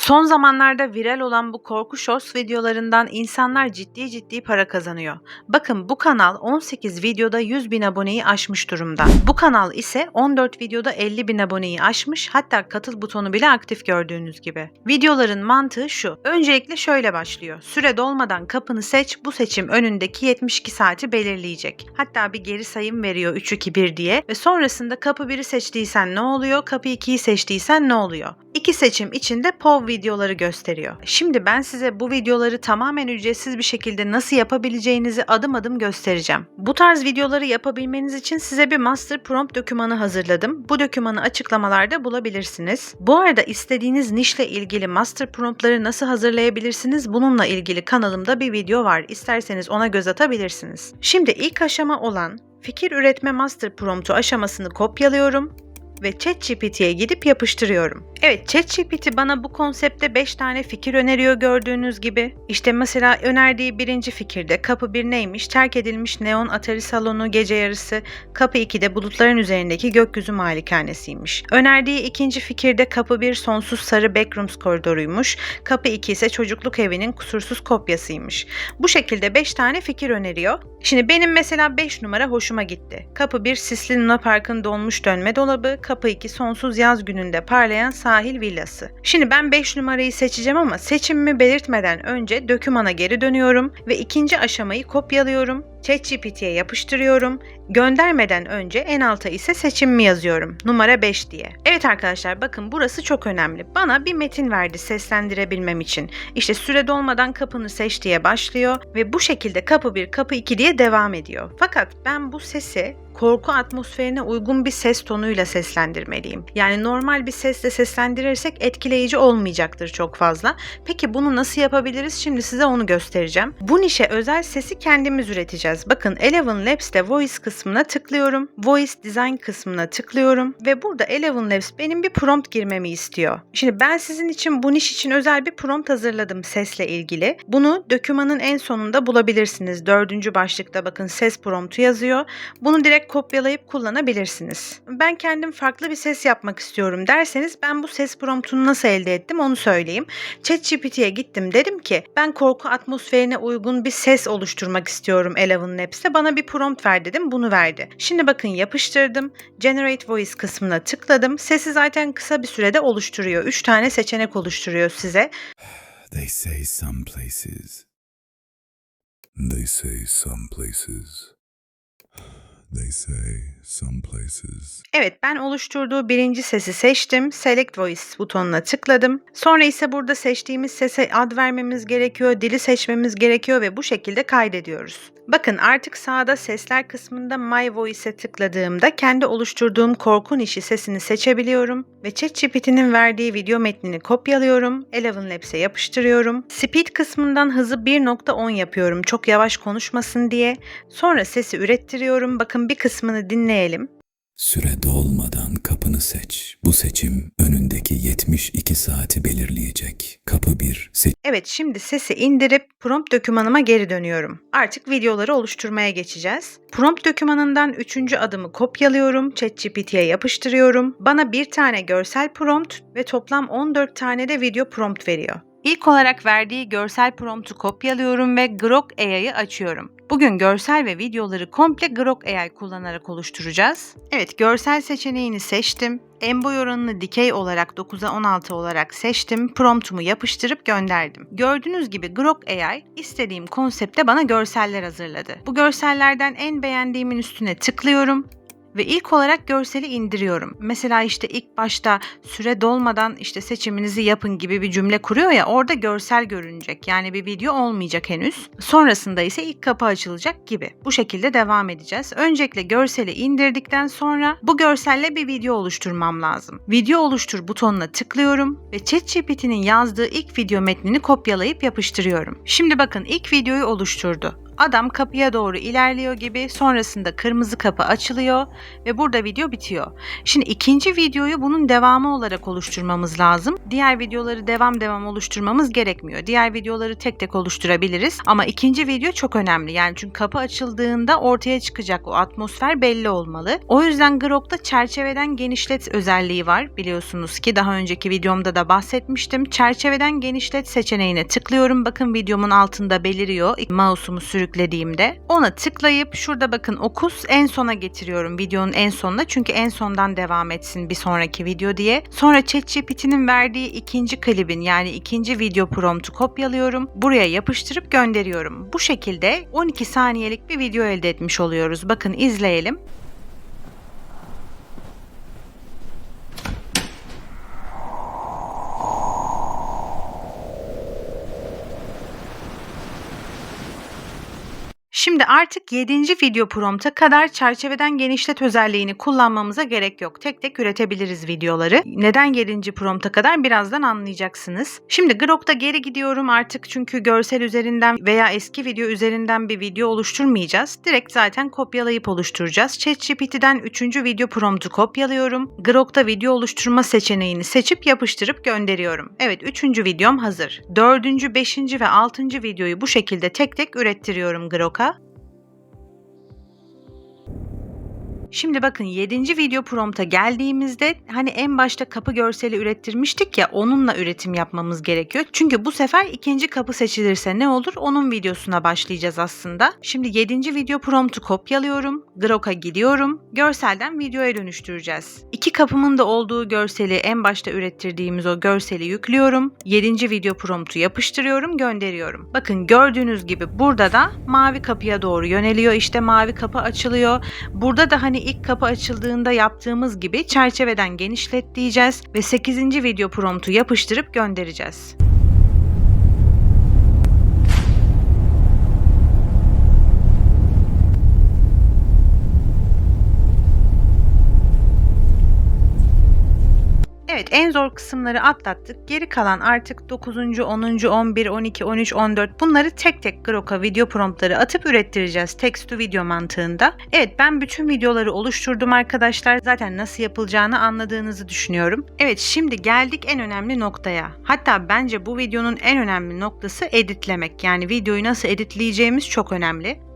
Son zamanlarda viral olan bu korku shorts videolarından insanlar ciddi para kazanıyor. Bakın bu kanal 18 videoda 100.000 aboneyi aşmış durumda. Bu kanal ise 14 videoda 50.000 aboneyi aşmış, hatta katıl butonu bile aktif gördüğünüz gibi. Videoların mantığı şu: öncelikle şöyle başlıyor. Süre dolmadan kapını seç, bu seçim önündeki 72 saati belirleyecek. Hatta bir geri sayım veriyor 3, 2, 1 diye ve sonrasında kapı 1'i seçtiysen ne oluyor, kapı 2'yi seçtiysen ne oluyor? İki seçim içinde POV videoları gösteriyor. Şimdi ben size bu videoları tamamen ücretsiz bir şekilde nasıl yapabileceğinizi adım adım göstereceğim. Bu tarz videoları yapabilmeniz için size bir master prompt dokümanı hazırladım. Bu dokümanı açıklamalarda bulabilirsiniz. Bu arada istediğiniz nişle ilgili master promptları nasıl hazırlayabilirsiniz? Bununla ilgili kanalımda bir video var. İsterseniz ona göz atabilirsiniz. Şimdi ilk aşama olan fikir üretme master promptu aşamasını kopyalıyorum ve ChatGPT'ye gidip yapıştırıyorum. Evet, ChatGPT bana bu konsepte 5 tane fikir öneriyor gördüğünüz gibi. İşte mesela önerdiği birinci fikirde kapı 1 neymiş? Terk edilmiş neon Atari salonu gece yarısı. Kapı 2'de bulutların üzerindeki gökyüzü malikanesiymiş. Önerdiği ikinci fikirde kapı 1 sonsuz sarı backrooms koridoruymuş. Kapı 2 ise çocukluk evinin kusursuz kopyasıymış. Bu şekilde 5 tane fikir öneriyor. Şimdi benim mesela 5 numara hoşuma gitti. Kapı 1 sisli Luna Park'ın donmuş dönme dolabı. Kapı 2 sonsuz yaz gününde parlayan sahil villası. Şimdi ben 5 numarayı seçeceğim ama seçimimi belirtmeden önce dokümana geri dönüyorum ve ikinci aşamayı kopyalıyorum. ChatGPT'ye yapıştırıyorum. Göndermeden önce en alta ise seçimimi yazıyorum. Numara 5 diye. Evet arkadaşlar, bakın burası çok önemli. Bana bir metin verdi seslendirebilmem için. İşte süre dolmadan kapını seç diye başlıyor ve bu şekilde kapı 1, kapı 2 diye devam ediyor. Fakat ben bu sesi korku atmosferine uygun bir ses tonuyla seslendirmeliyim. Yani normal bir sesle seslendirirsek etkileyici olmayacaktır çok fazla. Peki bunu nasıl yapabiliriz? Şimdi size onu göstereceğim. Bu nişe özel sesi kendimiz üreteceğiz. Bakın Eleven Labs'te Voice kısmına tıklıyorum. Voice Design kısmına tıklıyorum ve burada Eleven Labs benim bir prompt girmemi istiyor. Şimdi ben sizin için bu niş için özel bir prompt hazırladım sesle ilgili. Bunu dokümanın en sonunda bulabilirsiniz. 4. başlıkta bakın ses promptu yazıyor. Bunu direkt kopyalayıp kullanabilirsiniz. Ben kendim farklı bir ses yapmak istiyorum derseniz ben bu ses promptunu nasıl elde ettim onu söyleyeyim. ChatGPT'ye gittim, dedim ki ben korku atmosferine uygun bir ses oluşturmak istiyorum Eleven Labs'te. Bana bir prompt ver dedim, bunu verdi. Şimdi bakın yapıştırdım. Generate Voice kısmına tıkladım. Sesi zaten kısa bir sürede oluşturuyor. 3 tane seçenek oluşturuyor size. They say some places. They say some places. They say some places. Evet, ben oluşturduğu birinci sesi seçtim. Select Voice butonuna tıkladım. Sonra ise burada seçtiğimiz sese ad vermemiz gerekiyor, dili seçmemiz gerekiyor ve bu şekilde kaydediyoruz. Bakın artık sağda sesler kısmında My Voice'e tıkladığımda kendi oluşturduğum korku nişi sesini seçebiliyorum ve ChatGPT'nin verdiği video metnini kopyalıyorum, Eleven Labs'e yapıştırıyorum. Speed kısmından hızı 1.10 yapıyorum çok yavaş konuşmasın diye. Sonra sesi ürettiriyorum. Bakın bir kısmını dinleyelim. Süre dolmadan kapını seç. Bu seçim önündeki 72 saati belirleyecek. Kapı 1 seç. Evet, şimdi sesi indirip prompt dokümanıma geri dönüyorum. Artık videoları oluşturmaya geçeceğiz. Prompt dokümanından 3. adımı kopyalıyorum, ChatGPT'ye yapıştırıyorum. Bana bir tane görsel prompt ve toplam 14 tane de video prompt veriyor. İlk olarak verdiği görsel promptu kopyalıyorum ve Grok AI'yı açıyorum. Bugün görsel ve videoları komple Grok AI kullanarak oluşturacağız. Evet, görsel seçeneğini seçtim. En boy oranını dikey olarak 9'a 16 olarak seçtim. Promptumu yapıştırıp gönderdim. Gördüğünüz gibi Grok AI istediğim konsepte bana görseller hazırladı. Bu görsellerden en beğendiğimin üstüne tıklıyorum. Ve ilk olarak görseli indiriyorum. Mesela işte ilk başta süre dolmadan işte seçiminizi yapın gibi bir cümle kuruyor ya, orada görsel görünecek. Yani bir video olmayacak henüz. Sonrasında ise ilk kapı açılacak gibi. Bu şekilde devam edeceğiz. Öncelikle görseli indirdikten sonra bu görselle bir video oluşturmam lazım. Video oluştur butonuna tıklıyorum ve ChatGPT'nin yazdığı ilk video metnini kopyalayıp yapıştırıyorum. Şimdi bakın ilk videoyu oluşturdu. Adam kapıya doğru ilerliyor gibi, sonrasında kırmızı kapı açılıyor ve burada video bitiyor. Şimdi ikinci videoyu bunun devamı olarak oluşturmamız lazım. Diğer videoları devam oluşturmamız gerekmiyor. Diğer videoları tek tek oluşturabiliriz ama ikinci video çok önemli. Yani çünkü kapı açıldığında ortaya çıkacak o atmosfer belli olmalı. O yüzden Grok'ta çerçeveden genişlet özelliği var. Biliyorsunuz ki daha önceki videomda da bahsetmiştim. Çerçeveden genişlet seçeneğine tıklıyorum. Bakın videomun altında beliriyor. Mouse'umu sürüklediğimde. Ona tıklayıp şurada bakın okus en sona getiriyorum. Videonun en sonuna. Çünkü en sondan devam etsin bir sonraki video diye. Sonra ChatGPT'nin verdiği ikinci klibin yani ikinci video promptu kopyalıyorum. Buraya yapıştırıp gönderiyorum. Bu şekilde 12 saniyelik bir video elde etmiş oluyoruz. Bakın izleyelim. Şimdi artık 7. video prompta kadar çerçeveden genişlet özelliğini kullanmamıza gerek yok. Tek tek üretebiliriz videoları. Neden 7. prompta kadar birazdan anlayacaksınız. Şimdi Grok'ta geri gidiyorum artık çünkü görsel üzerinden veya eski video üzerinden bir video oluşturmayacağız. Direkt zaten kopyalayıp oluşturacağız. ChatGPT'den 3. video promptu kopyalıyorum. Grok'ta video oluşturma seçeneğini seçip yapıştırıp gönderiyorum. Evet 3. videom hazır. 4., 5. ve 6. videoyu bu şekilde tek tek ürettiriyorum Grok'a. Şimdi bakın 7. video prompta geldiğimizde hani en başta kapı görseli ürettirmiştik ya onunla üretim yapmamız gerekiyor. Çünkü bu sefer ikinci kapı seçilirse ne olur? Onun videosuna başlayacağız aslında. Şimdi 7. video promptu kopyalıyorum. Grok'a gidiyorum. Görselden videoya dönüştüreceğiz. İki kapımın da olduğu görseli en başta ürettirdiğimiz o görseli yüklüyorum. 7. video promptu yapıştırıyorum, gönderiyorum. Bakın gördüğünüz gibi burada da mavi kapıya doğru yöneliyor. İşte mavi kapı açılıyor. Burada da hani ilk kapı açıldığında yaptığımız gibi çerçeveden genişlet diyeceğiz ve 8. video promptu yapıştırıp göndereceğiz. Evet, en zor kısımları atlattık. Geri kalan artık 9., 10., 11., 12., 13., 14 bunları tek tek Grok'a video promptları atıp ürettireceğiz. Text to video mantığında. Evet, ben bütün videoları oluşturdum arkadaşlar. Zaten nasıl yapılacağını anladığınızı düşünüyorum. Evet, şimdi geldik en önemli noktaya. Hatta bence bu videonun en önemli noktası editlemek. Yani videoyu nasıl editleyeceğimiz çok önemli.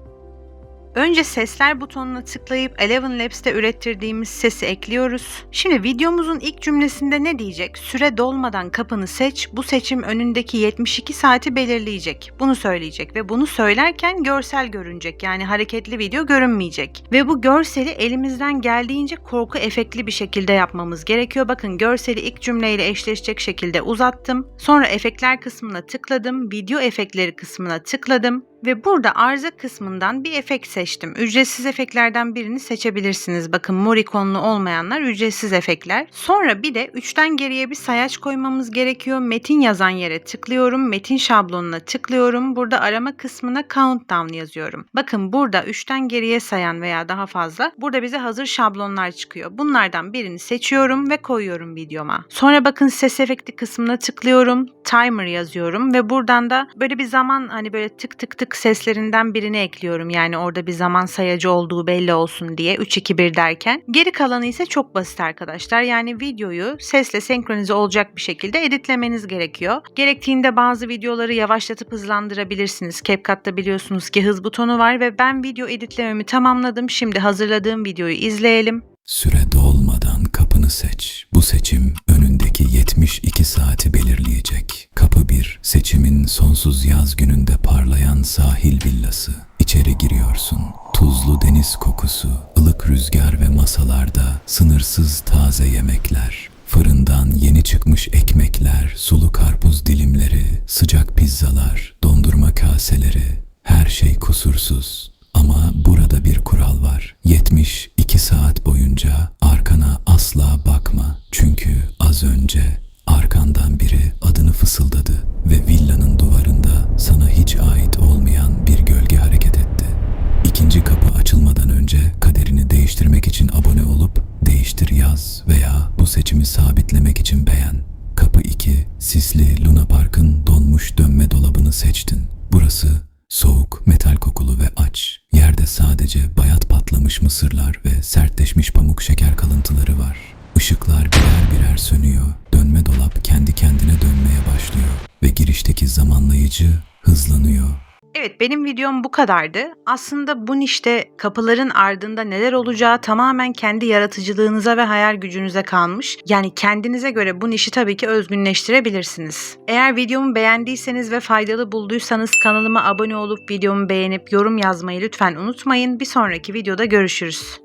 Önce sesler butonuna tıklayıp Eleven Labs'te ürettirdiğimiz sesi ekliyoruz. Şimdi videomuzun ilk cümlesinde ne diyecek? Süre dolmadan kapını seç, bu seçim önündeki 72 saati belirleyecek. Bunu söyleyecek ve bunu söylerken görsel görünecek. Yani hareketli video görünmeyecek. Ve bu görseli elimizden geldiğince korku efektli bir şekilde yapmamız gerekiyor. Bakın görseli ilk cümleyle eşleşecek şekilde uzattım. Sonra efektler kısmına tıkladım. Video efektleri kısmına tıkladım. Ve burada arıza kısmından bir efekt seçtim. Ücretsiz efektlerden birini seçebilirsiniz. Bakın mor ikonlu olmayanlar ücretsiz efektler. Sonra bir de 3'ten geriye bir sayaç koymamız gerekiyor. Metin yazan yere tıklıyorum. Metin şablonuna tıklıyorum. Burada arama kısmına countdown yazıyorum. Bakın burada 3'ten geriye sayan veya daha fazla. Burada bize hazır şablonlar çıkıyor. Bunlardan birini seçiyorum ve koyuyorum videoma. Sonra bakın ses efekti kısmına tıklıyorum. Timer yazıyorum ve buradan da böyle bir zaman hani böyle tık tık tık seslerinden birini ekliyorum. Yani orada bir zaman sayacı olduğu belli olsun diye 3, 2, 1 derken. Geri kalanı ise çok basit arkadaşlar. Yani videoyu sesle senkronize olacak bir şekilde editlemeniz gerekiyor. Gerektiğinde bazı videoları yavaşlatıp hızlandırabilirsiniz. CapCut'ta biliyorsunuz ki hız butonu var ve ben video editlememi tamamladım. Şimdi hazırladığım videoyu izleyelim. Süre dolmadan kapını seç. Bu seçim önündeki 72 saati belirleyecek. Kapı 1, seçimin sonsuz yaz gününde parlayan sahil villası. İçeri giriyorsun. Tuzlu deniz kokusu, ılık rüzgar ve masalarda sınırsız taze yemekler. Fırından yeni çıkmış ekmekler, sulu karpuz dilimleri, sıcak pizzalar, dondurma kaseleri. Her şey kusursuz. Ama burada bir kural var. 72 saat boyunca arkana asla bakma. Çünkü az önce arkandan biri adını fısıldadı ve villanın duvarında sana hiç ait olmayan bir gölge hareket etti. İkinci kapı açılmadan önce kaderini değiştirmek için abone olup değiştir yaz veya bu seçimi sabitlemek için beğen. Kapı 2, sisli Luna Park'ın donmuş dönme dolabını seçtin. Burası soğuk, metal kokulu aç. Yerde sadece bayat patlamış mısırlar ve sertleşmiş pamuk şeker kalıntıları var. Işıklar birer birer sönüyor. Dönme dolap kendi kendine dönmeye başlıyor ve girişteki zamanlayıcı hızlanıyor. Evet, benim videom bu kadardı. Aslında bu nişte kapıların ardında neler olacağı tamamen kendi yaratıcılığınıza ve hayal gücünüze kalmış. Yani kendinize göre bu nişi tabii ki özgünleştirebilirsiniz. Eğer videomu beğendiyseniz ve faydalı bulduysanız kanalıma abone olup videomu beğenip yorum yazmayı lütfen unutmayın. Bir sonraki videoda görüşürüz.